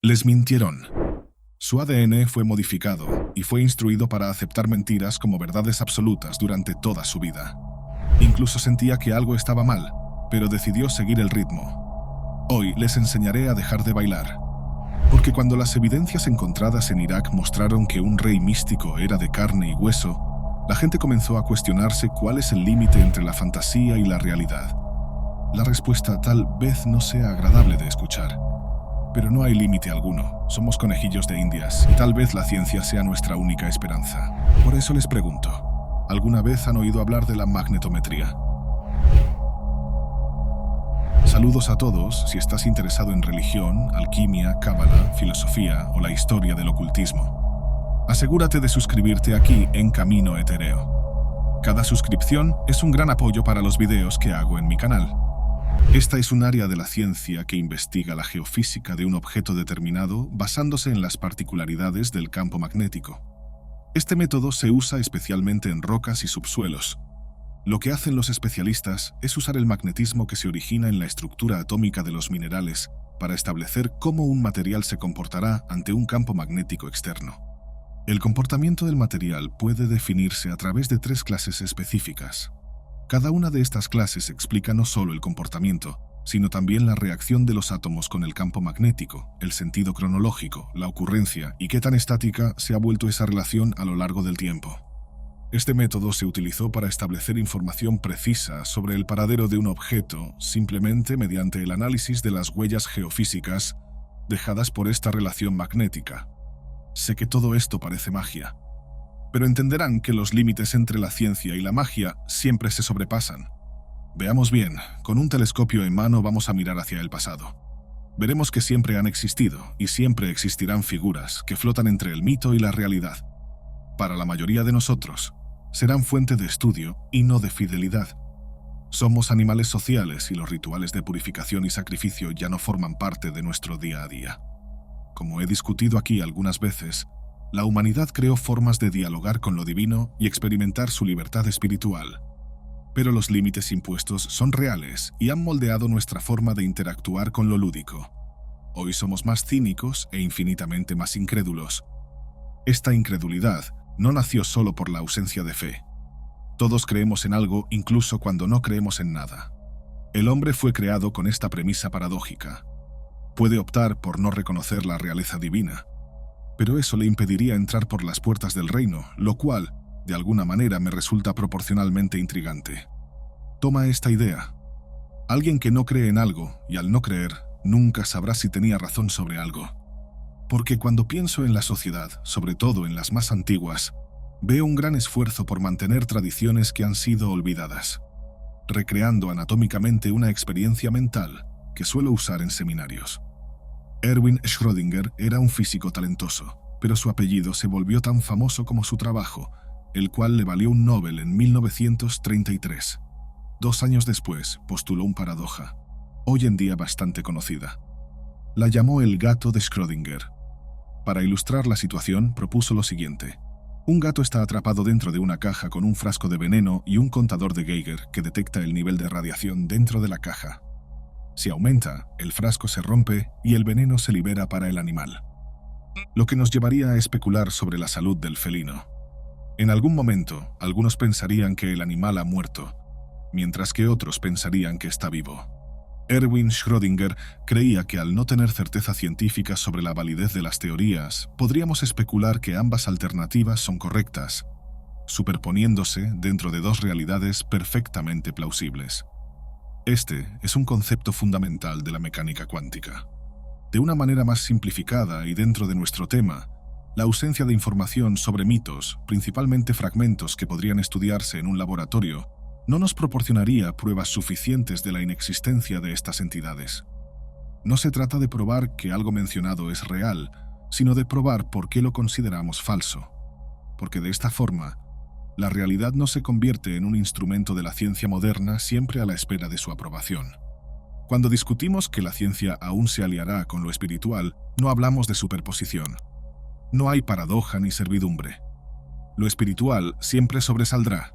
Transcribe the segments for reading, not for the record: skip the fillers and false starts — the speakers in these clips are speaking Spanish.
Les mintieron. Su ADN fue modificado y fue instruido para aceptar mentiras como verdades absolutas durante toda su vida. Incluso sentía que algo estaba mal, pero decidió seguir el ritmo. Hoy les enseñaré a dejar de bailar. Porque cuando las evidencias encontradas en Irak mostraron que un rey místico era de carne y hueso, la gente comenzó a cuestionarse cuál es el límite entre la fantasía y la realidad. La respuesta tal vez no sea agradable de escuchar. Pero no hay límite alguno. Somos conejillos de indias y tal vez la ciencia sea nuestra única esperanza. Por eso les pregunto, ¿alguna vez han oído hablar de la magnetometría? Saludos a todos si estás interesado en religión, alquimia, cábala, filosofía o la historia del ocultismo. Asegúrate de suscribirte aquí en Camino Etéreo. Cada suscripción es un gran apoyo para los videos que hago en mi canal. Esta es un área de la ciencia que investiga la geofísica de un objeto determinado basándose en las particularidades del campo magnético. Este método se usa especialmente en rocas y subsuelos. Lo que hacen los especialistas es usar el magnetismo que se origina en la estructura atómica de los minerales para establecer cómo un material se comportará ante un campo magnético externo. El comportamiento del material puede definirse a través de 3 clases específicas. Cada una de estas clases explica no solo el comportamiento, sino también la reacción de los átomos con el campo magnético, el sentido cronológico, la ocurrencia y qué tan estática se ha vuelto esa relación a lo largo del tiempo. Este método se utilizó para establecer información precisa sobre el paradero de un objeto simplemente mediante el análisis de las huellas geofísicas dejadas por esta relación magnética. Sé que todo esto parece magia, pero entenderán que los límites entre la ciencia y la magia siempre se sobrepasan. Veamos bien, con un telescopio en mano vamos a mirar hacia el pasado. Veremos que siempre han existido y siempre existirán figuras que flotan entre el mito y la realidad. Para la mayoría de nosotros, serán fuente de estudio y no de fidelidad. Somos animales sociales y los rituales de purificación y sacrificio ya no forman parte de nuestro día a día. Como he discutido aquí algunas veces, la humanidad creó formas de dialogar con lo divino y experimentar su libertad espiritual. Pero los límites impuestos son reales y han moldeado nuestra forma de interactuar con lo lúdico. Hoy somos más cínicos e infinitamente más incrédulos. Esta incredulidad no nació solo por la ausencia de fe. Todos creemos en algo incluso cuando no creemos en nada. El hombre fue creado con esta premisa paradójica. Puede optar por no reconocer la realeza divina, pero eso le impediría entrar por las puertas del reino, lo cual, de alguna manera, me resulta proporcionalmente intrigante. Toma esta idea. Alguien que no cree en algo, y al no creer, nunca sabrá si tenía razón sobre algo. Porque cuando pienso en la sociedad, sobre todo en las más antiguas, veo un gran esfuerzo por mantener tradiciones que han sido olvidadas, recreando anatómicamente una experiencia mental que suelo usar en seminarios. Erwin Schrödinger era un físico talentoso, pero su apellido se volvió tan famoso como su trabajo, el cual le valió un Nobel en 1933. 2 años después, postuló una paradoja, hoy en día bastante conocida. La llamó el gato de Schrödinger. Para ilustrar la situación, propuso lo siguiente. Un gato está atrapado dentro de una caja con un frasco de veneno y un contador de Geiger que detecta el nivel de radiación dentro de la caja. Si aumenta, el frasco se rompe y el veneno se libera para el animal. Lo que nos llevaría a especular sobre la salud del felino. En algún momento, algunos pensarían que el animal ha muerto, mientras que otros pensarían que está vivo. Erwin Schrödinger creía que al no tener certeza científica sobre la validez de las teorías, podríamos especular que ambas alternativas son correctas, superponiéndose dentro de 2 realidades perfectamente plausibles. Este es un concepto fundamental de la mecánica cuántica. De una manera más simplificada y dentro de nuestro tema, la ausencia de información sobre mitos, principalmente fragmentos que podrían estudiarse en un laboratorio, no nos proporcionaría pruebas suficientes de la inexistencia de estas entidades. No se trata de probar que algo mencionado es real, sino de probar por qué lo consideramos falso. Porque de esta forma, la realidad no se convierte en un instrumento de la ciencia moderna siempre a la espera de su aprobación. Cuando discutimos que la ciencia aún se aliará con lo espiritual, no hablamos de superposición. No hay paradoja ni servidumbre. Lo espiritual siempre sobresaldrá.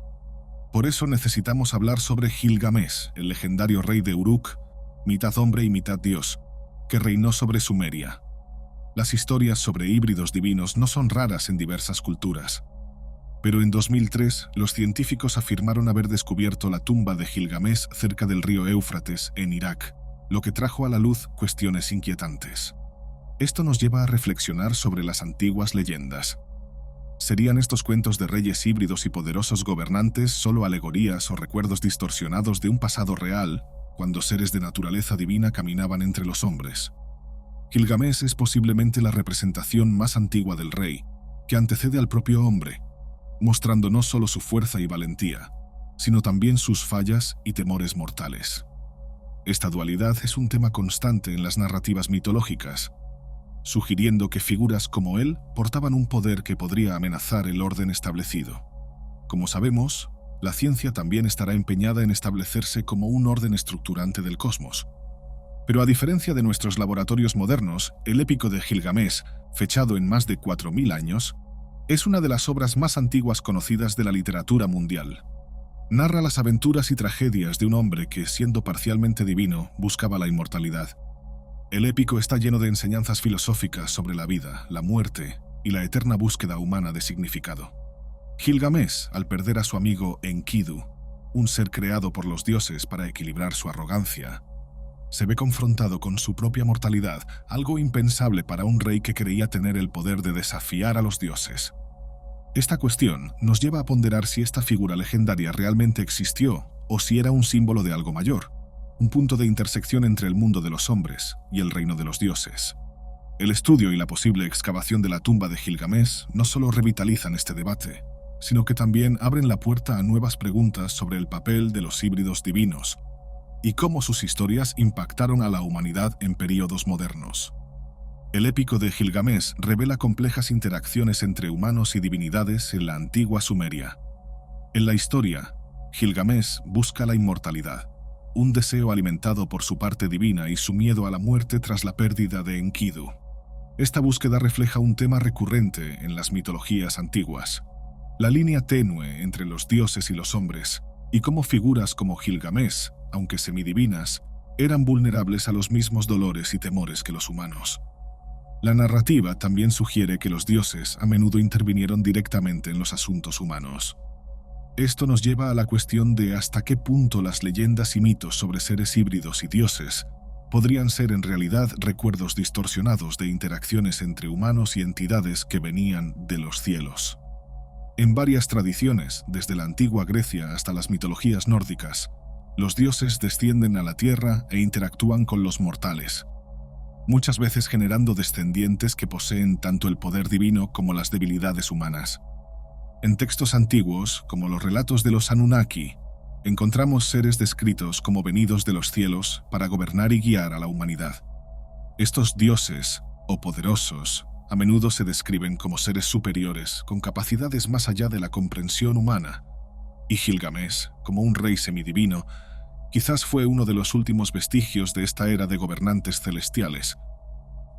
Por eso necesitamos hablar sobre Gilgamesh, el legendario rey de Uruk, mitad hombre y mitad dios, que reinó sobre Sumeria. Las historias sobre híbridos divinos no son raras en diversas culturas. Pero en 2003, los científicos afirmaron haber descubierto la tumba de Gilgamesh cerca del río Éufrates, en Irak, lo que trajo a la luz cuestiones inquietantes. Esto nos lleva a reflexionar sobre las antiguas leyendas. ¿Serían estos cuentos de reyes híbridos y poderosos gobernantes solo alegorías o recuerdos distorsionados de un pasado real, cuando seres de naturaleza divina caminaban entre los hombres? Gilgamesh es posiblemente la representación más antigua del rey, que antecede al propio hombre, mostrando no solo su fuerza y valentía, sino también sus fallas y temores mortales. Esta dualidad es un tema constante en las narrativas mitológicas, sugiriendo que figuras como él portaban un poder que podría amenazar el orden establecido. Como sabemos, la ciencia también estará empeñada en establecerse como un orden estructurante del cosmos. Pero a diferencia de nuestros laboratorios modernos, el épico de Gilgamesh, fechado en más de 4000 años, es una de las obras más antiguas conocidas de la literatura mundial. Narra las aventuras y tragedias de un hombre que, siendo parcialmente divino, buscaba la inmortalidad. El épico está lleno de enseñanzas filosóficas sobre la vida, la muerte y la eterna búsqueda humana de significado. Gilgamesh, al perder a su amigo Enkidu, un ser creado por los dioses para equilibrar su arrogancia, se ve confrontado con su propia mortalidad, algo impensable para un rey que creía tener el poder de desafiar a los dioses. Esta cuestión nos lleva a ponderar si esta figura legendaria realmente existió o si era un símbolo de algo mayor, un punto de intersección entre el mundo de los hombres y el reino de los dioses. El estudio y la posible excavación de la tumba de Gilgamesh no solo revitalizan este debate, sino que también abren la puerta a nuevas preguntas sobre el papel de los híbridos divinos y cómo sus historias impactaron a la humanidad en períodos modernos. El épico de Gilgamesh revela complejas interacciones entre humanos y divinidades en la antigua Sumeria. En la historia, Gilgamesh busca la inmortalidad, un deseo alimentado por su parte divina y su miedo a la muerte tras la pérdida de Enkidu. Esta búsqueda refleja un tema recurrente en las mitologías antiguas: la línea tenue entre los dioses y los hombres, y cómo figuras como Gilgamesh, aunque semidivinas, eran vulnerables a los mismos dolores y temores que los humanos. La narrativa también sugiere que los dioses a menudo intervinieron directamente en los asuntos humanos. Esto nos lleva a la cuestión de hasta qué punto las leyendas y mitos sobre seres híbridos y dioses podrían ser en realidad recuerdos distorsionados de interacciones entre humanos y entidades que venían de los cielos. En varias tradiciones, desde la antigua Grecia hasta las mitologías nórdicas, los dioses descienden a la tierra e interactúan con los mortales, muchas veces generando descendientes que poseen tanto el poder divino como las debilidades humanas. En textos antiguos, como los relatos de los Anunnaki, encontramos seres descritos como venidos de los cielos para gobernar y guiar a la humanidad. Estos dioses, o poderosos, a menudo se describen como seres superiores con capacidades más allá de la comprensión humana, y Gilgamesh, como un rey semidivino, quizás fue uno de los últimos vestigios de esta era de gobernantes celestiales.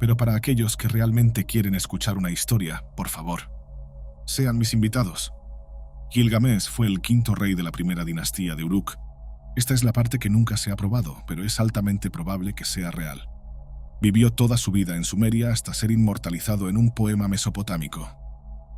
Pero para aquellos que realmente quieren escuchar una historia, por favor, sean mis invitados. Gilgamesh fue el quinto rey de la primera dinastía de Uruk. Esta es la parte que nunca se ha probado, pero es altamente probable que sea real. Vivió toda su vida en Sumeria hasta ser inmortalizado en un poema mesopotámico.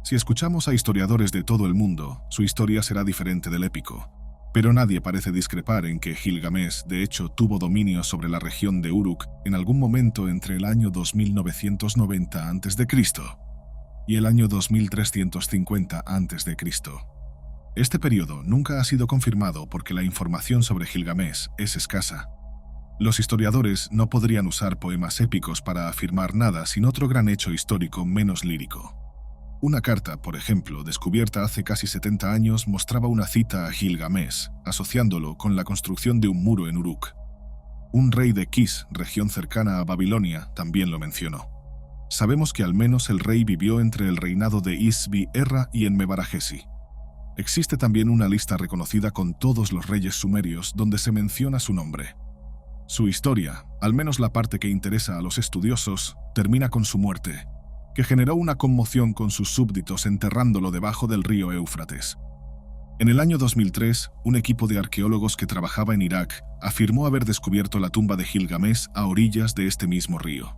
Si escuchamos a historiadores de todo el mundo, su historia será diferente del épico, pero nadie parece discrepar en que Gilgamesh, de hecho, tuvo dominio sobre la región de Uruk en algún momento entre el año 2990 a.C. y el año 2350 a.C. Este periodo nunca ha sido confirmado porque la información sobre Gilgamesh es escasa. Los historiadores no podrían usar poemas épicos para afirmar nada sin otro gran hecho histórico menos lírico. Una carta, por ejemplo, descubierta hace casi 70 años, mostraba una cita a Gilgamesh, asociándolo con la construcción de un muro en Uruk. Un rey de Kish, región cercana a Babilonia, también lo mencionó. Sabemos que al menos el rey vivió entre el reinado de Isbi-Erra y Enmebarajesi. Existe también una lista reconocida con todos los reyes sumerios donde se menciona su nombre. Su historia, al menos la parte que interesa a los estudiosos, termina con su muerte, que generó una conmoción con sus súbditos enterrándolo debajo del río Éufrates. En el año 2003, un equipo de arqueólogos que trabajaba en Irak afirmó haber descubierto la tumba de Gilgamesh a orillas de este mismo río.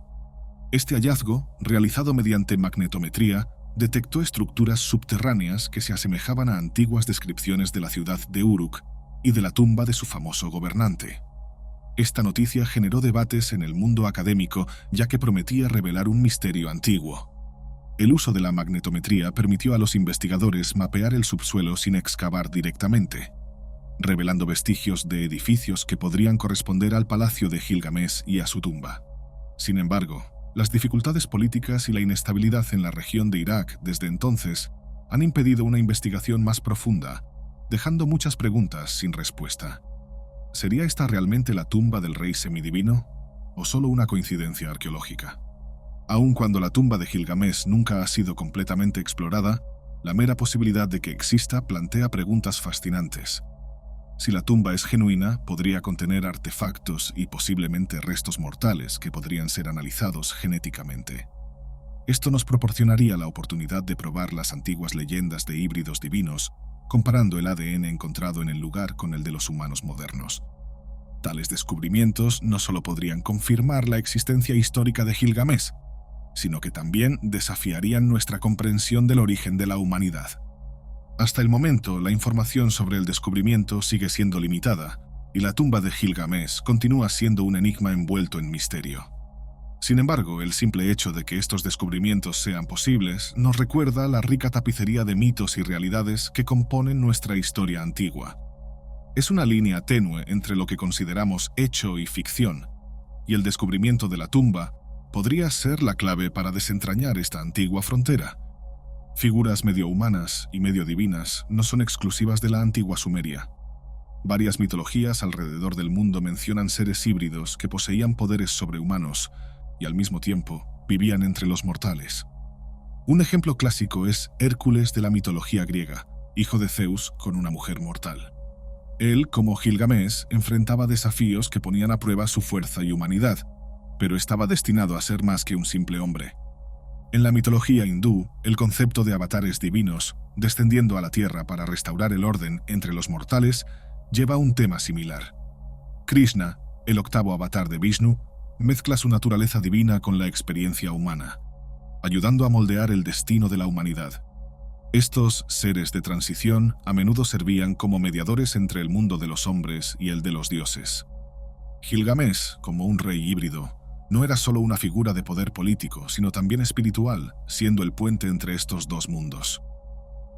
Este hallazgo, realizado mediante magnetometría, detectó estructuras subterráneas que se asemejaban a antiguas descripciones de la ciudad de Uruk y de la tumba de su famoso gobernante. Esta noticia generó debates en el mundo académico, ya que prometía revelar un misterio antiguo. El uso de la magnetometría permitió a los investigadores mapear el subsuelo sin excavar directamente, revelando vestigios de edificios que podrían corresponder al palacio de Gilgamesh y a su tumba. Sin embargo, las dificultades políticas y la inestabilidad en la región de Irak desde entonces han impedido una investigación más profunda, dejando muchas preguntas sin respuesta. ¿Sería esta realmente la tumba del rey semidivino o solo una coincidencia arqueológica? Aun cuando la tumba de Gilgamesh nunca ha sido completamente explorada, la mera posibilidad de que exista plantea preguntas fascinantes. Si la tumba es genuina, podría contener artefactos y posiblemente restos mortales que podrían ser analizados genéticamente. Esto nos proporcionaría la oportunidad de probar las antiguas leyendas de híbridos divinos, comparando el ADN encontrado en el lugar con el de los humanos modernos. Tales descubrimientos no solo podrían confirmar la existencia histórica de Gilgamesh, sino que también desafiarían nuestra comprensión del origen de la humanidad. Hasta el momento, la información sobre el descubrimiento sigue siendo limitada, y la tumba de Gilgamesh continúa siendo un enigma envuelto en misterio. Sin embargo, el simple hecho de que estos descubrimientos sean posibles nos recuerda la rica tapicería de mitos y realidades que componen nuestra historia antigua. Es una línea tenue entre lo que consideramos hecho y ficción, y el descubrimiento de la tumba podría ser la clave para desentrañar esta antigua frontera. Figuras medio humanas y medio divinas no son exclusivas de la antigua Sumeria. Varias mitologías alrededor del mundo mencionan seres híbridos que poseían poderes sobrehumanos y al mismo tiempo vivían entre los mortales. Un ejemplo clásico es Hércules de la mitología griega, hijo de Zeus con una mujer mortal. Él, como Gilgamesh, enfrentaba desafíos que ponían a prueba su fuerza y humanidad, pero estaba destinado a ser más que un simple hombre. En la mitología hindú, el concepto de avatares divinos, descendiendo a la tierra para restaurar el orden entre los mortales, lleva un tema similar. Krishna, el octavo avatar de Vishnu, mezcla su naturaleza divina con la experiencia humana, ayudando a moldear el destino de la humanidad. Estos seres de transición a menudo servían como mediadores entre el mundo de los hombres y el de los dioses. Gilgamesh, como un rey híbrido, no era solo una figura de poder político, sino también espiritual, siendo el puente entre estos dos mundos.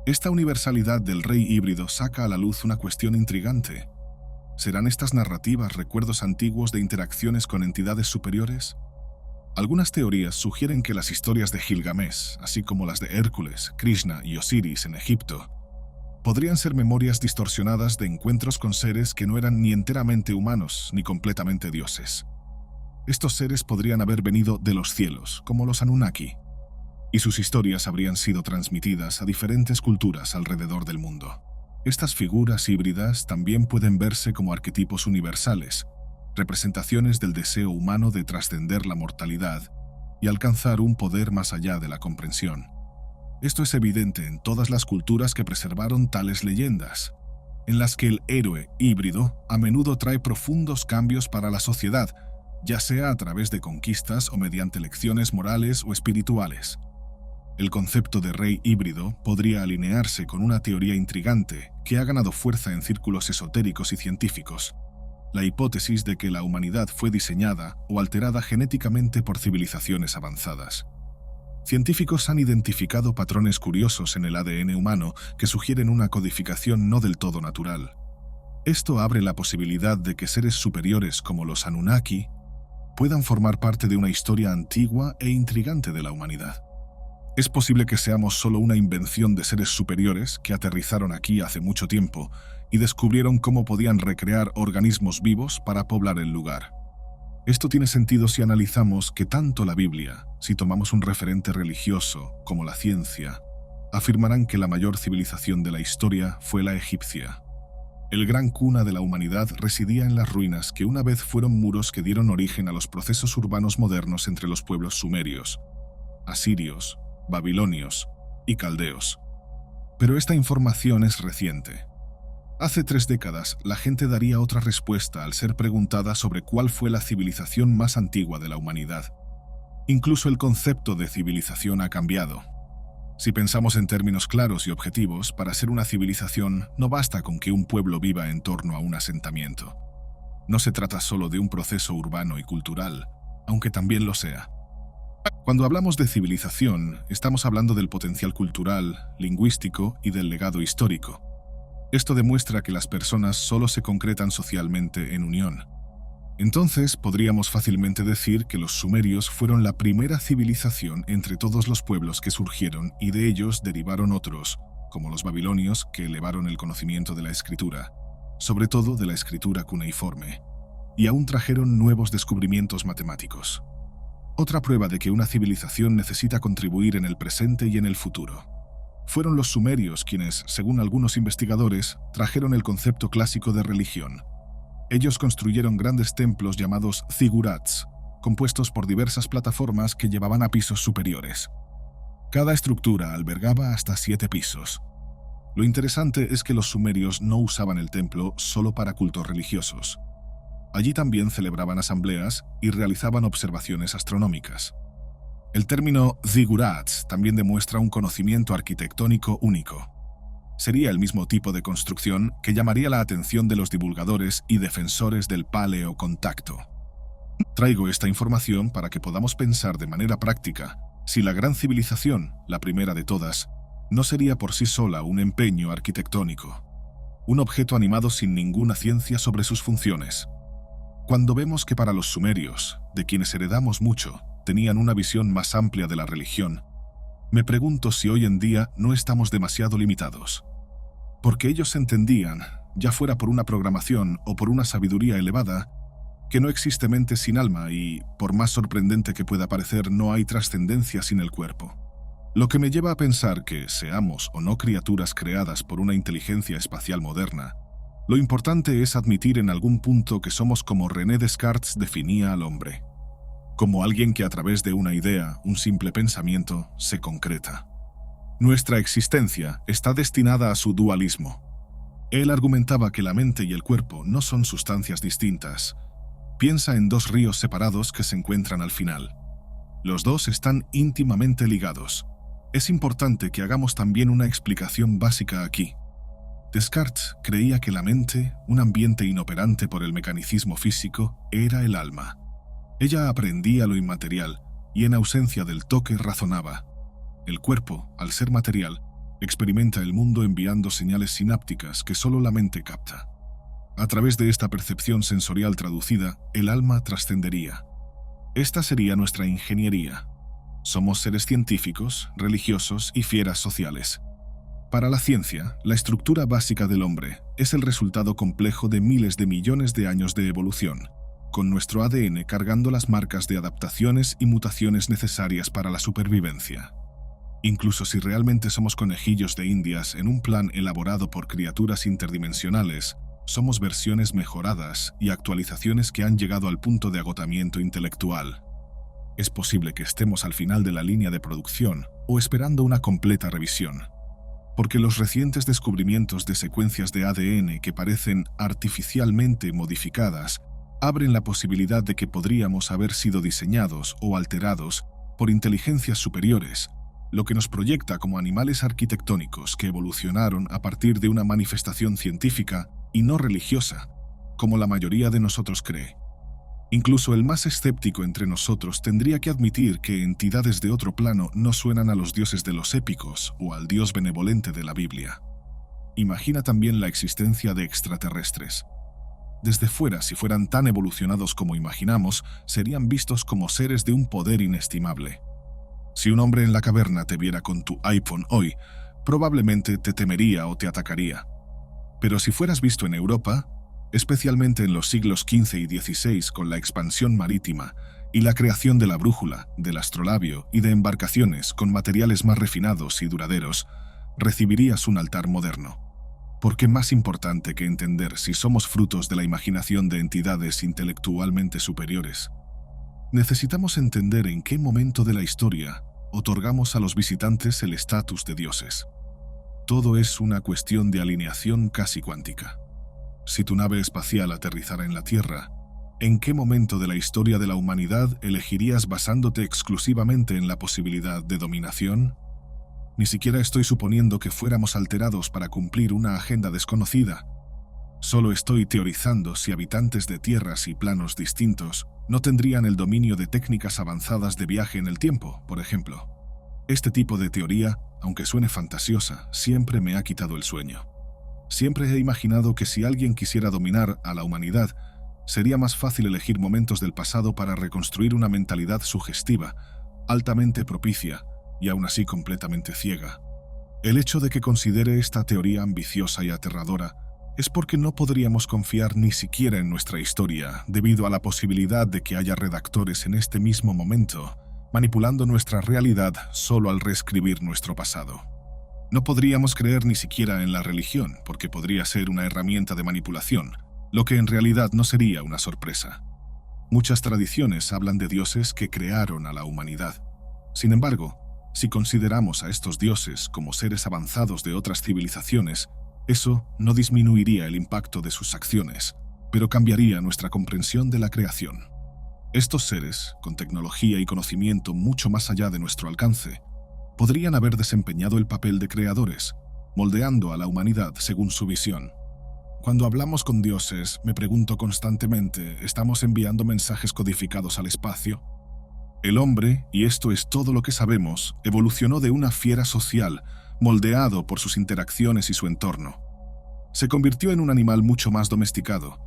Esta universalidad del rey híbrido saca a la luz una cuestión intrigante. ¿Serán estas narrativas recuerdos antiguos de interacciones con entidades superiores? Algunas teorías sugieren que las historias de Gilgamesh, así como las de Hércules, Krishna y Osiris en Egipto, podrían ser memorias distorsionadas de encuentros con seres que no eran ni enteramente humanos ni completamente dioses. Estos seres podrían haber venido de los cielos, como los Anunnaki, y sus historias habrían sido transmitidas a diferentes culturas alrededor del mundo. Estas figuras híbridas también pueden verse como arquetipos universales, representaciones del deseo humano de trascender la mortalidad y alcanzar un poder más allá de la comprensión. Esto es evidente en todas las culturas que preservaron tales leyendas, en las que el héroe híbrido a menudo trae profundos cambios para la sociedad, ya sea a través de conquistas o mediante lecciones morales o espirituales. El concepto de rey híbrido podría alinearse con una teoría intrigante que ha ganado fuerza en círculos esotéricos y científicos: la hipótesis de que la humanidad fue diseñada o alterada genéticamente por civilizaciones avanzadas. Científicos han identificado patrones curiosos en el ADN humano que sugieren una codificación no del todo natural. Esto abre la posibilidad de que seres superiores como los Anunnaki puedan formar parte de una historia antigua e intrigante de la humanidad. Es posible que seamos solo una invención de seres superiores que aterrizaron aquí hace mucho tiempo y descubrieron cómo podían recrear organismos vivos para poblar el lugar. Esto tiene sentido si analizamos que tanto la Biblia, si tomamos un referente religioso, como la ciencia, afirmarán que la mayor civilización de la historia fue la egipcia. El gran cuna de la humanidad residía en las ruinas que una vez fueron muros que dieron origen a los procesos urbanos modernos entre los pueblos sumerios, asirios, babilonios y caldeos. Pero esta información es reciente. Hace 3 décadas, la gente daría otra respuesta al ser preguntada sobre cuál fue la civilización más antigua de la humanidad. Incluso el concepto de civilización ha cambiado. Si pensamos en términos claros y objetivos, para ser una civilización no basta con que un pueblo viva en torno a un asentamiento. No se trata solo de un proceso urbano y cultural, aunque también lo sea. Cuando hablamos de civilización, estamos hablando del potencial cultural, lingüístico y del legado histórico. Esto demuestra que las personas solo se concretan socialmente en unión. Entonces, podríamos fácilmente decir que los sumerios fueron la primera civilización entre todos los pueblos que surgieron y de ellos derivaron otros, como los babilonios, que elevaron el conocimiento de la escritura, sobre todo de la escritura cuneiforme, y aún trajeron nuevos descubrimientos matemáticos. Otra prueba de que una civilización necesita contribuir en el presente y en el futuro. Fueron los sumerios quienes, según algunos investigadores, trajeron el concepto clásico de religión. Ellos construyeron grandes templos llamados zigurats, compuestos por diversas plataformas que llevaban a pisos superiores. Cada estructura albergaba hasta 7 pisos. Lo interesante es que los sumerios no usaban el templo solo para cultos religiosos. Allí también celebraban asambleas y realizaban observaciones astronómicas. El término zigurats también demuestra un conocimiento arquitectónico único. Sería el mismo tipo de construcción que llamaría la atención de los divulgadores y defensores del paleocontacto. Traigo esta información para que podamos pensar de manera práctica si la gran civilización, la primera de todas, no sería por sí sola un empeño arquitectónico, un objeto animado sin ninguna ciencia sobre sus funciones. Cuando vemos que para los sumerios, de quienes heredamos mucho, tenían una visión más amplia de la religión, me pregunto si hoy en día no estamos demasiado limitados. Porque ellos entendían, ya fuera por una programación o por una sabiduría elevada, que no existe mente sin alma y, por más sorprendente que pueda parecer, no hay trascendencia sin el cuerpo. Lo que me lleva a pensar que, seamos o no criaturas creadas por una inteligencia espacial moderna, lo importante es admitir en algún punto que somos como René Descartes definía al hombre, como alguien que a través de una idea, un simple pensamiento, se concreta. Nuestra existencia está destinada a su dualismo. Él argumentaba que la mente y el cuerpo no son sustancias distintas. Piensa en 2 ríos separados que se encuentran al final. Los dos están íntimamente ligados. Es importante que hagamos también una explicación básica aquí. Descartes creía que la mente, un ambiente inoperante por el mecanicismo físico, era el alma. Ella aprendía lo inmaterial y en ausencia del toque razonaba. El cuerpo, al ser material, experimenta el mundo enviando señales sinápticas que solo la mente capta. A través de esta percepción sensorial traducida, el alma trascendería. Esta sería nuestra ingeniería. Somos seres científicos, religiosos y fieras sociales. Para la ciencia, la estructura básica del hombre es el resultado complejo de miles de millones de años de evolución, con nuestro ADN cargando las marcas de adaptaciones y mutaciones necesarias para la supervivencia. Incluso si realmente somos conejillos de indias en un plan elaborado por criaturas interdimensionales, somos versiones mejoradas y actualizaciones que han llegado al punto de agotamiento intelectual. Es posible que estemos al final de la línea de producción o esperando una completa revisión, porque los recientes descubrimientos de secuencias de ADN que parecen artificialmente modificadas abren la posibilidad de que podríamos haber sido diseñados o alterados por inteligencias superiores, lo que nos proyecta como animales arquitectónicos que evolucionaron a partir de una manifestación científica y no religiosa, como la mayoría de nosotros cree. Incluso el más escéptico entre nosotros tendría que admitir que entidades de otro plano no suenan a los dioses de los épicos o al Dios benevolente de la Biblia. Imagina también la existencia de extraterrestres. Desde fuera, si fueran tan evolucionados como imaginamos, serían vistos como seres de un poder inestimable. Si un hombre en la caverna te viera con tu iPhone hoy, probablemente te temería o te atacaría. Pero si fueras visto en Europa, especialmente en los siglos XV y XVI con la expansión marítima y la creación de la brújula, del astrolabio y de embarcaciones con materiales más refinados y duraderos, recibirías un altar moderno. Porque más importante que entender si somos frutos de la imaginación de entidades intelectualmente superiores, necesitamos entender en qué momento de la historia otorgamos a los visitantes el estatus de dioses. Todo es una cuestión de alineación casi cuántica. Si tu nave espacial aterrizara en la Tierra, ¿En qué momento de la historia de la humanidad elegirías basándote exclusivamente en la posibilidad de dominación? Ni siquiera estoy suponiendo que fuéramos alterados para cumplir una agenda desconocida. Solo estoy teorizando si habitantes de tierras y planos distintos no tendrían el dominio de técnicas avanzadas de viaje en el tiempo, por ejemplo. Este tipo de teoría, aunque suene fantasiosa, siempre me ha quitado el sueño. Siempre he imaginado que si alguien quisiera dominar a la humanidad, sería más fácil elegir momentos del pasado para reconstruir una mentalidad sugestiva, altamente propicia y aún así completamente ciega. El hecho de que considere esta teoría ambiciosa y aterradora es porque no podríamos confiar ni siquiera en nuestra historia debido a la posibilidad de que haya redactores en este mismo momento manipulando nuestra realidad solo al reescribir nuestro pasado. No podríamos creer ni siquiera en la religión porque podría ser una herramienta de manipulación, lo que en realidad no sería una sorpresa. Muchas tradiciones hablan de dioses que crearon a la humanidad. Sin embargo, si consideramos a estos dioses como seres avanzados de otras civilizaciones, eso no disminuiría el impacto de sus acciones, pero cambiaría nuestra comprensión de la creación. Estos seres, con tecnología y conocimiento mucho más allá de nuestro alcance, podrían haber desempeñado el papel de creadores, moldeando a la humanidad según su visión. Cuando hablamos con dioses, me pregunto constantemente, ¿estamos enviando mensajes codificados al espacio? El hombre, y esto es todo lo que sabemos, evolucionó de una fiera social, moldeado por sus interacciones y su entorno. Se convirtió en un animal mucho más domesticado.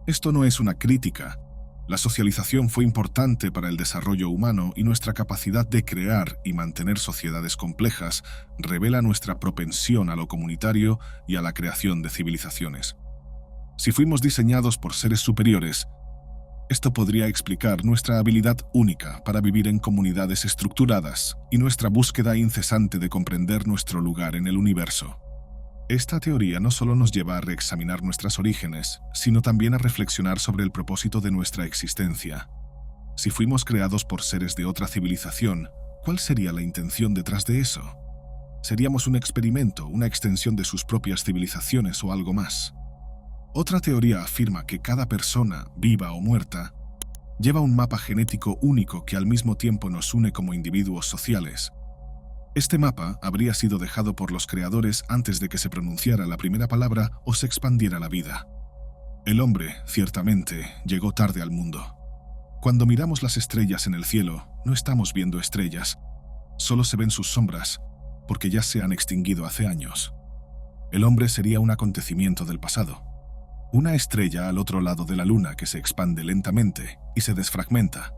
Esto no es una crítica. La socialización fue importante para el desarrollo humano y nuestra capacidad de crear y mantener sociedades complejas revela nuestra propensión a lo comunitario y a la creación de civilizaciones. Si fuimos diseñados por seres superiores, esto podría explicar nuestra habilidad única para vivir en comunidades estructuradas y nuestra búsqueda incesante de comprender nuestro lugar en el universo. Esta teoría no solo nos lleva a reexaminar nuestros orígenes, sino también a reflexionar sobre el propósito de nuestra existencia. Si fuimos creados por seres de otra civilización, ¿cuál sería la intención detrás de eso? ¿Seríamos un experimento, una extensión de sus propias civilizaciones o algo más? Otra teoría afirma que cada persona, viva o muerta, lleva un mapa genético único que al mismo tiempo nos une como individuos sociales. Este mapa habría sido dejado por los creadores antes de que se pronunciara la primera palabra o se expandiera la vida. El hombre, ciertamente, llegó tarde al mundo. Cuando miramos las estrellas en el cielo, no estamos viendo estrellas, solo se ven sus sombras, porque ya se han extinguido hace años. El hombre sería un acontecimiento del pasado. Una estrella al otro lado de la luna que se expande lentamente y se desfragmenta,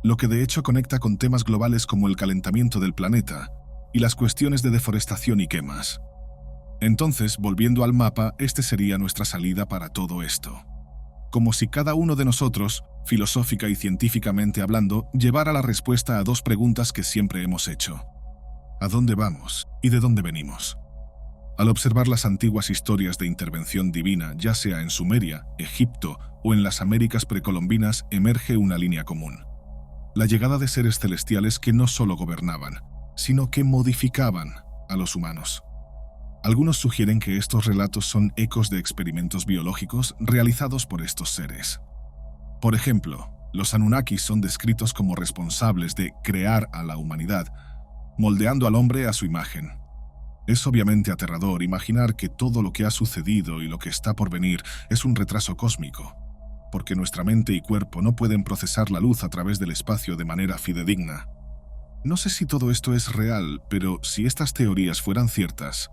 lo que de hecho conecta con temas globales como el calentamiento del planeta y las cuestiones de deforestación y quemas. Entonces, volviendo al mapa, este sería nuestra salida para todo esto. Como si cada uno de nosotros, filosófica y científicamente hablando, llevara la respuesta a dos preguntas que siempre hemos hecho. ¿A dónde vamos y de dónde venimos? Al observar las antiguas historias de intervención divina, ya sea en Sumeria, Egipto o en las Américas precolombinas, emerge una línea común. La llegada de seres celestiales que no solo gobernaban, sino que modificaban a los humanos. Algunos sugieren que estos relatos son ecos de experimentos biológicos realizados por estos seres. Por ejemplo, los Anunnakis son descritos como responsables de crear a la humanidad, moldeando al hombre a su imagen. Es obviamente aterrador imaginar que todo lo que ha sucedido y lo que está por venir es un retraso cósmico, porque nuestra mente y cuerpo no pueden procesar la luz a través del espacio de manera fidedigna. No sé si todo esto es real, pero si estas teorías fueran ciertas,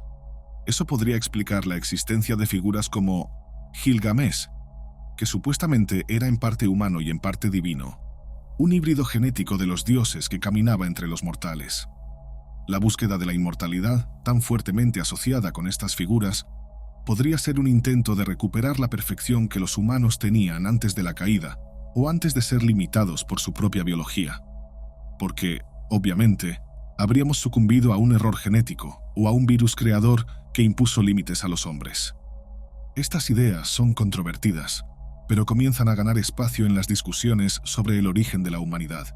eso podría explicar la existencia de figuras como Gilgamesh, que supuestamente era en parte humano y en parte divino, un híbrido genético de los dioses que caminaba entre los mortales. La búsqueda de la inmortalidad, tan fuertemente asociada con estas figuras, podría ser un intento de recuperar la perfección que los humanos tenían antes de la caída o antes de ser limitados por su propia biología. Porque, obviamente, habríamos sucumbido a un error genético o a un virus creador que impuso límites a los hombres. Estas ideas son controvertidas, pero comienzan a ganar espacio en las discusiones sobre el origen de la humanidad.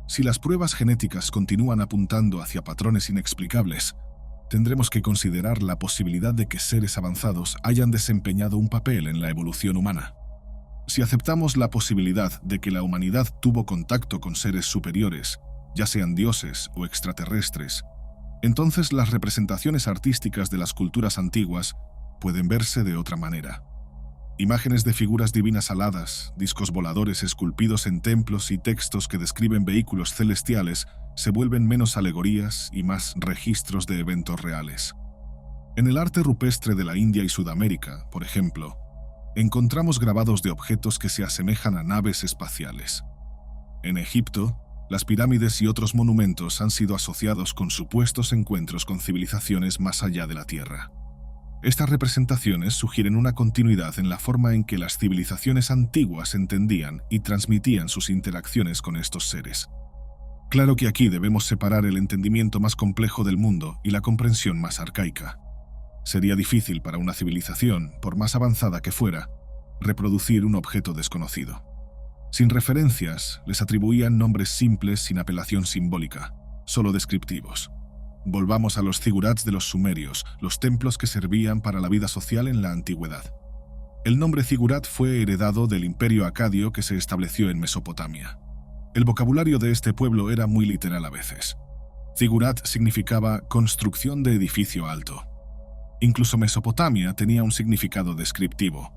Si las pruebas genéticas continúan apuntando hacia patrones inexplicables, tendremos que considerar la posibilidad de que seres avanzados hayan desempeñado un papel en la evolución humana. Si aceptamos la posibilidad de que la humanidad tuvo contacto con seres superiores, ya sean dioses o extraterrestres, entonces las representaciones artísticas de las culturas antiguas pueden verse de otra manera. Imágenes de figuras divinas aladas, discos voladores esculpidos en templos y textos que describen vehículos celestiales se vuelven menos alegorías y más registros de eventos reales. En el arte rupestre de la India y Sudamérica, por ejemplo, encontramos grabados de objetos que se asemejan a naves espaciales. En Egipto, las pirámides y otros monumentos han sido asociados con supuestos encuentros con civilizaciones más allá de la Tierra. Estas representaciones sugieren una continuidad en la forma en que las civilizaciones antiguas entendían y transmitían sus interacciones con estos seres. Claro que aquí debemos separar el entendimiento más complejo del mundo y la comprensión más arcaica. Sería difícil para una civilización, por más avanzada que fuera, reproducir un objeto desconocido. Sin referencias, les atribuían nombres simples sin apelación simbólica, solo descriptivos. Volvamos a los zigurats de los sumerios, los templos que servían para la vida social en la antigüedad. El nombre zigurat fue heredado del imperio acadio que se estableció en Mesopotamia. El vocabulario de este pueblo era muy literal a veces. Zigurat significaba construcción de edificio alto. Incluso Mesopotamia tenía un significado descriptivo.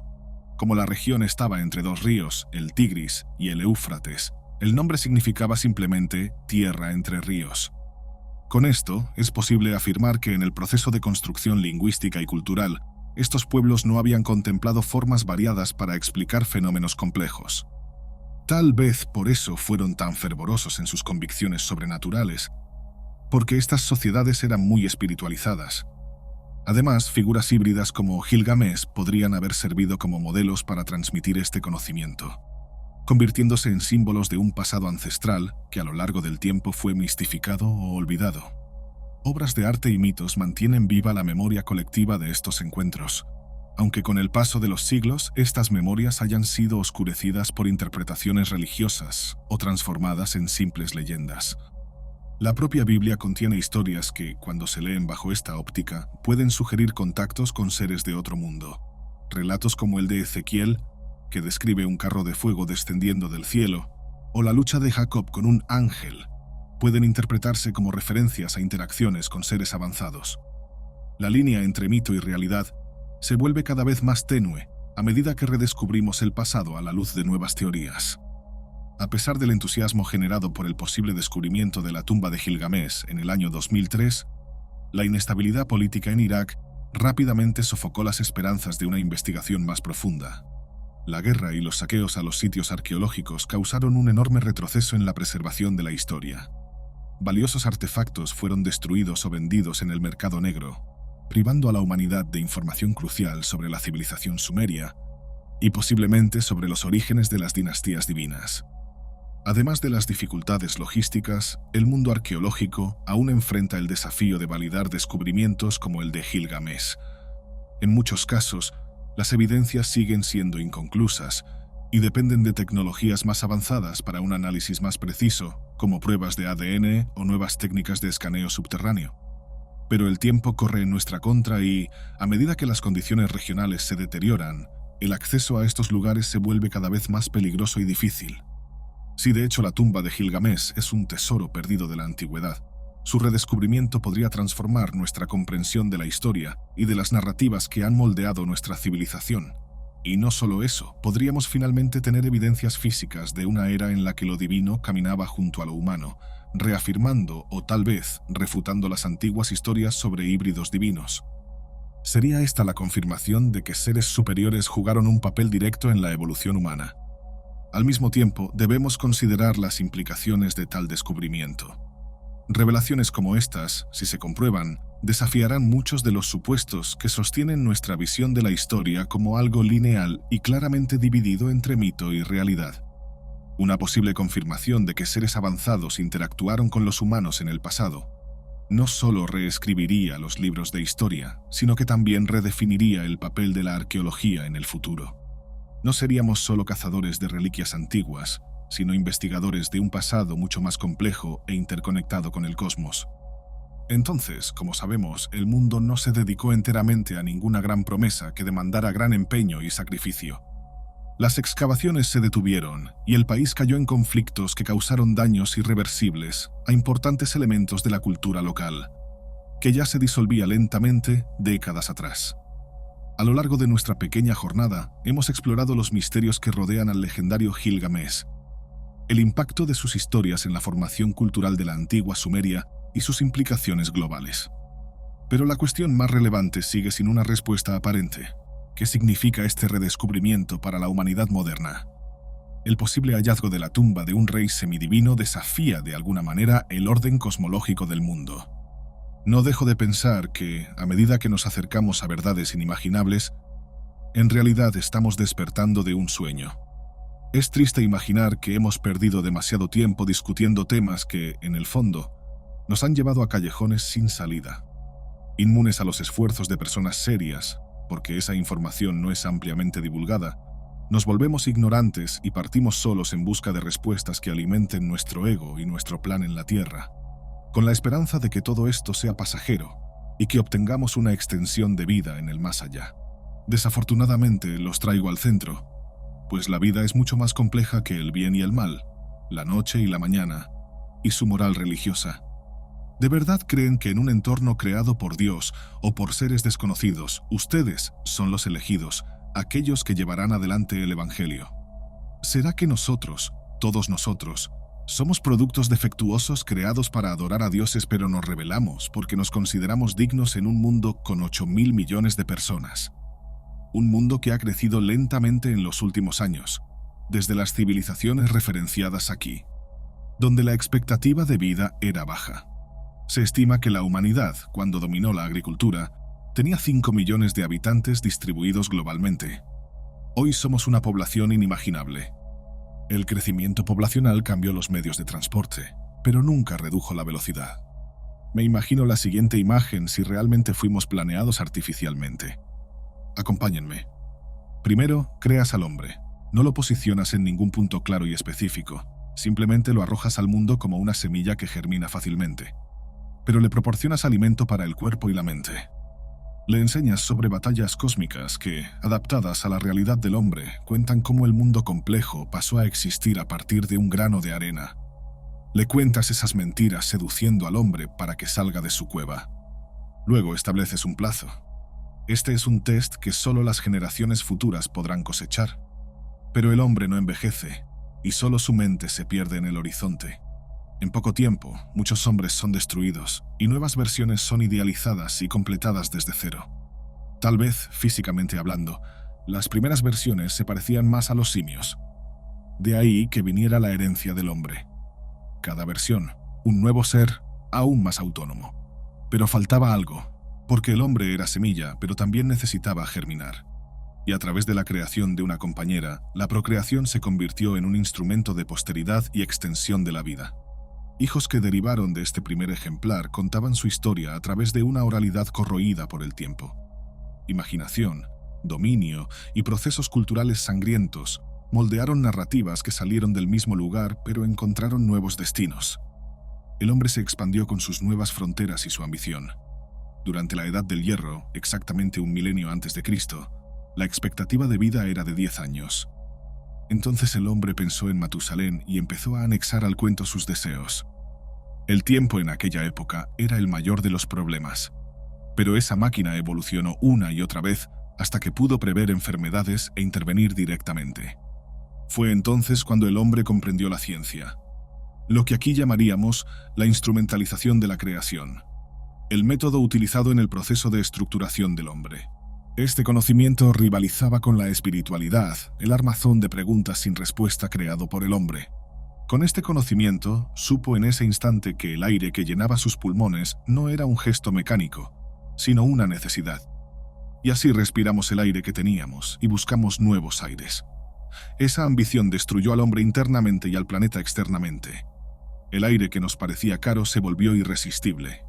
Como la región estaba entre dos ríos, el Tigris y el Éufrates, el nombre significaba simplemente tierra entre ríos. Con esto, es posible afirmar que en el proceso de construcción lingüística y cultural, estos pueblos no habían contemplado formas variadas para explicar fenómenos complejos. Tal vez por eso fueron tan fervorosos en sus convicciones sobrenaturales, porque estas sociedades eran muy espiritualizadas. Además, figuras híbridas como Gilgamesh podrían haber servido como modelos para transmitir este conocimiento, convirtiéndose en símbolos de un pasado ancestral que a lo largo del tiempo fue mistificado o olvidado. Obras de arte y mitos mantienen viva la memoria colectiva de estos encuentros, aunque con el paso de los siglos estas memorias hayan sido oscurecidas por interpretaciones religiosas o transformadas en simples leyendas. La propia Biblia contiene historias que, cuando se leen bajo esta óptica, pueden sugerir contactos con seres de otro mundo. Relatos como el de Ezequiel, que describe un carro de fuego descendiendo del cielo, o la lucha de Jacob con un ángel, pueden interpretarse como referencias a interacciones con seres avanzados. La línea entre mito y realidad se vuelve cada vez más tenue a medida que redescubrimos el pasado a la luz de nuevas teorías. A pesar del entusiasmo generado por el posible descubrimiento de la tumba de Gilgamesh en el año 2003, la inestabilidad política en Irak rápidamente sofocó las esperanzas de una investigación más profunda. La guerra y los saqueos a los sitios arqueológicos causaron un enorme retroceso en la preservación de la historia. Valiosos artefactos fueron destruidos o vendidos en el mercado negro, privando a la humanidad de información crucial sobre la civilización sumeria y posiblemente sobre los orígenes de las dinastías divinas. Además de las dificultades logísticas, el mundo arqueológico aún enfrenta el desafío de validar descubrimientos como el de Gilgamesh. En muchos casos, las evidencias siguen siendo inconclusas y dependen de tecnologías más avanzadas para un análisis más preciso, como pruebas de ADN o nuevas técnicas de escaneo subterráneo. Pero el tiempo corre en nuestra contra y, a medida que las condiciones regionales se deterioran, el acceso a estos lugares se vuelve cada vez más peligroso y difícil. Si de hecho la tumba de Gilgamesh es un tesoro perdido de la antigüedad, su redescubrimiento podría transformar nuestra comprensión de la historia y de las narrativas que han moldeado nuestra civilización. Y no solo eso, podríamos finalmente tener evidencias físicas de una era en la que lo divino caminaba junto a lo humano, reafirmando o tal vez refutando las antiguas historias sobre híbridos divinos. ¿Sería esta la confirmación de que seres superiores jugaron un papel directo en la evolución humana? Al mismo tiempo, debemos considerar las implicaciones de tal descubrimiento. Revelaciones como estas, si se comprueban, desafiarán muchos de los supuestos que sostienen nuestra visión de la historia como algo lineal y claramente dividido entre mito y realidad. Una posible confirmación de que seres avanzados interactuaron con los humanos en el pasado no solo reescribiría los libros de historia, sino que también redefiniría el papel de la arqueología en el futuro. No seríamos solo cazadores de reliquias antiguas, sino investigadores de un pasado mucho más complejo e interconectado con el cosmos. Entonces, como sabemos, el mundo no se dedicó enteramente a ninguna gran promesa que demandara gran empeño y sacrificio. Las excavaciones se detuvieron y el país cayó en conflictos que causaron daños irreversibles a importantes elementos de la cultura local, que ya se disolvía lentamente décadas atrás. A lo largo de nuestra pequeña jornada, hemos explorado los misterios que rodean al legendario Gilgamesh, el impacto de sus historias en la formación cultural de la antigua Sumeria y sus implicaciones globales. Pero la cuestión más relevante sigue sin una respuesta aparente. ¿Qué significa este redescubrimiento para la humanidad moderna? El posible hallazgo de la tumba de un rey semidivino desafía de alguna manera el orden cosmológico del mundo. No dejo de pensar que, a medida que nos acercamos a verdades inimaginables, en realidad estamos despertando de un sueño. Es triste imaginar que hemos perdido demasiado tiempo discutiendo temas que, en el fondo, nos han llevado a callejones sin salida, inmunes a los esfuerzos de personas serias, porque esa información no es ampliamente divulgada. Nos volvemos ignorantes y partimos solos en busca de respuestas que alimenten nuestro ego y nuestro plan en la Tierra, con la esperanza de que todo esto sea pasajero y que obtengamos una extensión de vida en el más allá. Desafortunadamente los traigo al centro, pues la vida es mucho más compleja que el bien y el mal, la noche y la mañana, y su moral religiosa. ¿De verdad creen que en un entorno creado por Dios o por seres desconocidos, ustedes son los elegidos, aquellos que llevarán adelante el Evangelio? ¿Será que nosotros, todos nosotros, somos productos defectuosos creados para adorar a dioses pero nos rebelamos porque nos consideramos dignos en un mundo con 8.000 millones de personas? Un mundo que ha crecido lentamente en los últimos años, desde las civilizaciones referenciadas aquí, donde la expectativa de vida era baja. Se estima que la humanidad, cuando dominó la agricultura, tenía 5 millones de habitantes distribuidos globalmente. Hoy somos una población inimaginable. El crecimiento poblacional cambió los medios de transporte, pero nunca redujo la velocidad. Me imagino la siguiente imagen si realmente fuimos planeados artificialmente. Acompáñenme. Primero, creas al hombre. No lo posicionas en ningún punto claro y específico. Simplemente lo arrojas al mundo como una semilla que germina fácilmente. Pero le proporcionas alimento para el cuerpo y la mente. Le enseñas sobre batallas cósmicas que, adaptadas a la realidad del hombre, cuentan cómo el mundo complejo pasó a existir a partir de un grano de arena. Le cuentas esas mentiras seduciendo al hombre para que salga de su cueva. Luego estableces un plazo. Este es un test que solo las generaciones futuras podrán cosechar. Pero el hombre no envejece, y solo su mente se pierde en el horizonte. En poco tiempo, muchos hombres son destruidos, y nuevas versiones son idealizadas y completadas desde cero. Tal vez, físicamente hablando, las primeras versiones se parecían más a los simios. De ahí que viniera la herencia del hombre. Cada versión, un nuevo ser aún más autónomo. Pero faltaba algo. Porque el hombre era semilla, pero también necesitaba germinar. Y a través de la creación de una compañera, la procreación se convirtió en un instrumento de posteridad y extensión de la vida. Hijos que derivaron de este primer ejemplar contaban su historia a través de una oralidad corroída por el tiempo. Imaginación, dominio y procesos culturales sangrientos moldearon narrativas que salieron del mismo lugar pero encontraron nuevos destinos. El hombre se expandió con sus nuevas fronteras y su ambición. Durante la Edad del Hierro, exactamente un milenio antes de Cristo, la expectativa de vida era de 10 años. Entonces el hombre pensó en Matusalén y empezó a anexar al cuento sus deseos. El tiempo en aquella época era el mayor de los problemas, pero esa máquina evolucionó una y otra vez hasta que pudo prever enfermedades e intervenir directamente. Fue entonces cuando el hombre comprendió la ciencia, lo que aquí llamaríamos la instrumentalización de la creación. El método utilizado en el proceso de estructuración del hombre. Este conocimiento rivalizaba con la espiritualidad, el armazón de preguntas sin respuesta creado por el hombre. Con este conocimiento, supo en ese instante que el aire que llenaba sus pulmones no era un gesto mecánico, sino una necesidad. Y así respiramos el aire que teníamos y buscamos nuevos aires. Esa ambición destruyó al hombre internamente y al planeta externamente. El aire que nos parecía caro se volvió irresistible.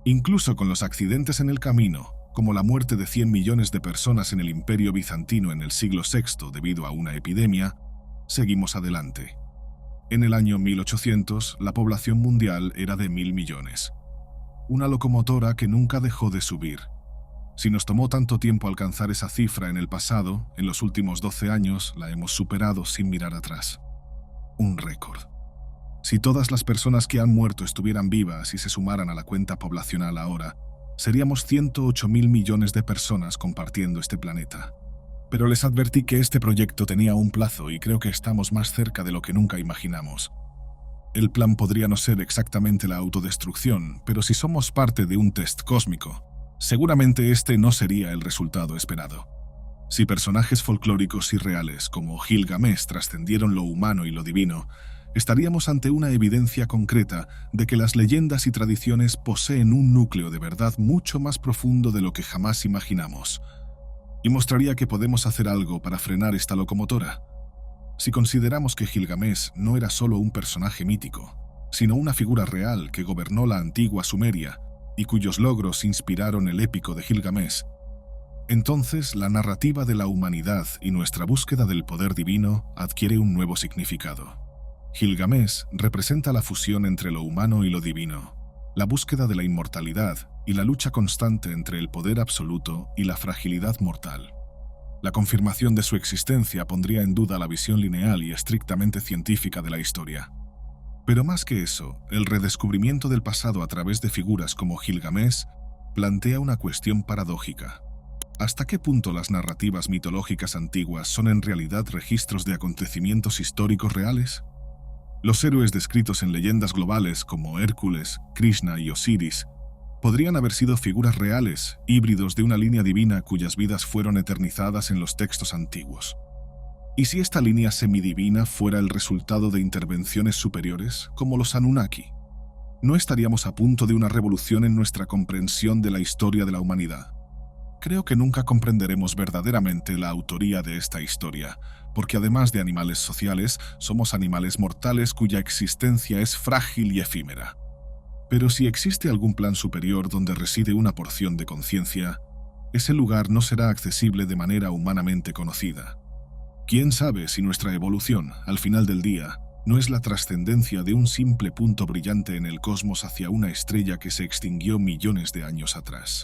Incluso con los accidentes en el camino, como la muerte de 100 millones de personas en el Imperio Bizantino en el siglo VI debido a una epidemia, seguimos adelante. En el año 1800, la población mundial era de 1.000 millones. Una locomotora que nunca dejó de subir. Si nos tomó tanto tiempo alcanzar esa cifra en el pasado, en los últimos 12 años la hemos superado sin mirar atrás. Un récord. Si todas las personas que han muerto estuvieran vivas y se sumaran a la cuenta poblacional ahora, seríamos 108.000 millones de personas compartiendo este planeta. Pero les advertí que este proyecto tenía un plazo y creo que estamos más cerca de lo que nunca imaginamos. El plan podría no ser exactamente la autodestrucción, pero si somos parte de un test cósmico, seguramente este no sería el resultado esperado. Si personajes folclóricos y reales como Gilgamesh trascendieron lo humano y lo divino, estaríamos ante una evidencia concreta de que las leyendas y tradiciones poseen un núcleo de verdad mucho más profundo de lo que jamás imaginamos, y mostraría que podemos hacer algo para frenar esta locomotora. Si consideramos que Gilgamesh no era solo un personaje mítico, sino una figura real que gobernó la antigua Sumeria y cuyos logros inspiraron el épico de Gilgamesh, entonces la narrativa de la humanidad y nuestra búsqueda del poder divino adquiere un nuevo significado. Gilgamesh representa la fusión entre lo humano y lo divino, la búsqueda de la inmortalidad y la lucha constante entre el poder absoluto y la fragilidad mortal. La confirmación de su existencia pondría en duda la visión lineal y estrictamente científica de la historia. Pero más que eso, el redescubrimiento del pasado a través de figuras como Gilgamesh plantea una cuestión paradójica. ¿Hasta qué punto las narrativas mitológicas antiguas son en realidad registros de acontecimientos históricos reales? Los héroes descritos en leyendas globales como Hércules, Krishna y Osiris podrían haber sido figuras reales, híbridos de una línea divina cuyas vidas fueron eternizadas en los textos antiguos. ¿Y si esta línea semidivina fuera el resultado de intervenciones superiores, como los Anunnaki? ¿No estaríamos a punto de una revolución en nuestra comprensión de la historia de la humanidad? Creo que nunca comprenderemos verdaderamente la autoría de esta historia, porque además de animales sociales, somos animales mortales cuya existencia es frágil y efímera. Pero si existe algún plan superior donde reside una porción de conciencia, ese lugar no será accesible de manera humanamente conocida. ¿Quién sabe si nuestra evolución, al final del día, no es la trascendencia de un simple punto brillante en el cosmos hacia una estrella que se extinguió millones de años atrás?